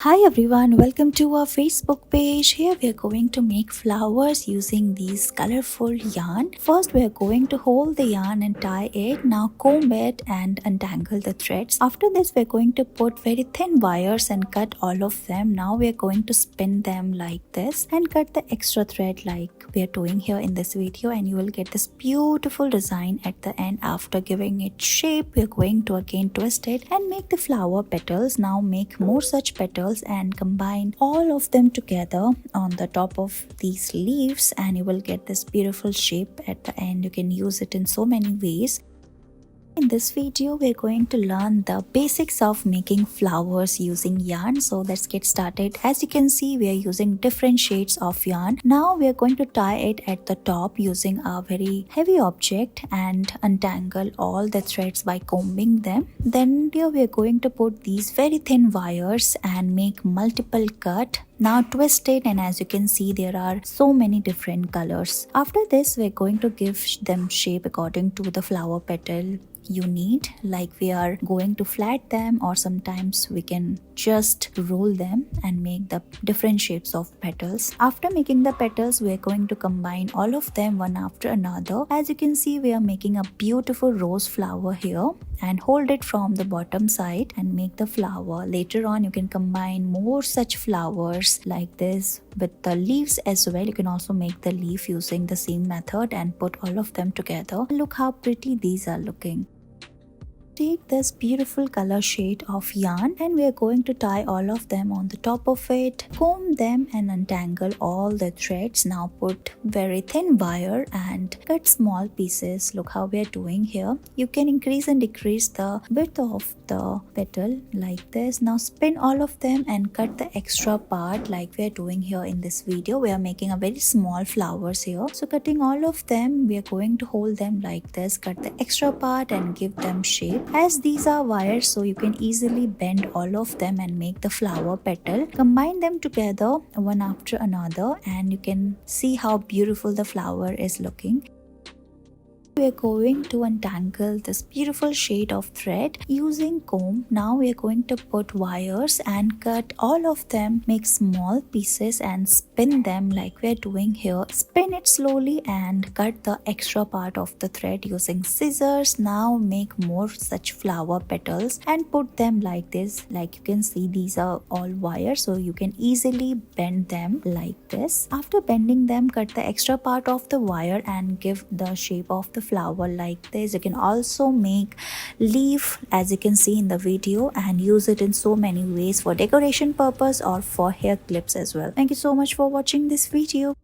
Hi everyone, welcome to our Facebook page. Here we are going to make flowers using these colorful yarn. First we are going to hold the yarn and tie it. Now comb it and untangle the threads. After this we are going to put very thin wires and cut all of them. Now we are going to spin them like this and cut the extra thread like we are doing here in this video, and you will get this beautiful design at the end. After giving it shape, we are going to again twist it and make the flower petals. Now make more such petals and combine all of them together on the top of these leaves, and you will get this beautiful shape at the end. You can use it in so many ways. In this video, we're going to learn the basics of making flowers using yarn. So let's get started. As you can see, we are using different shades of yarn. Now we are going to tie it at the top using a very heavy object and untangle all the threads by combing them. Then here we are going to put these very thin wires and make multiple cut. Now twist it, and as you can see there are so many different colors. After this we're going to give them shape according to the flower petal you need, like we are going to flat them, or sometimes we can just roll them and make the different shapes of petals. After making the petals, we are going to combine all of them one after another. As you can see, we are making a beautiful rose flower here, and hold it from the bottom side and make the flower. Later on you can combine more such flowers like this with the leaves as well. You can also make the leaf using the same method and put all of them together. Look how pretty these are looking. Take this beautiful color shade of yarn and we are going to tie all of them on the top of it. Comb them and untangle all the threads. Now put very thin wire and cut small pieces. Look how we are doing here. You can increase and decrease the width of the petal like this. Now spin all of them and cut the extra part like we are doing here in this video. We are making a very small flowers here. So cutting all of them, we are going to hold them like this, cut the extra part and give them shape. As these are wires, so you can easily bend all of them and make the flower petal. Combine them together one after another and you can see how beautiful the flower is looking. We are going to untangle this beautiful shade of thread using comb. Now we are going to put wires and cut all of them, make small pieces and spin them like we are doing here. Spin it slowly and cut the extra part of the thread using scissors. Now make more such flower petals and put them like this. Like you can see, these are all wires, so you can easily bend them like this. After bending them, cut the extra part of the wire and give the shape of the flower like this. You can also make leaf as you can see in the video and use it in so many ways for decoration purpose or for hair clips as well. Thank you so much for watching this video.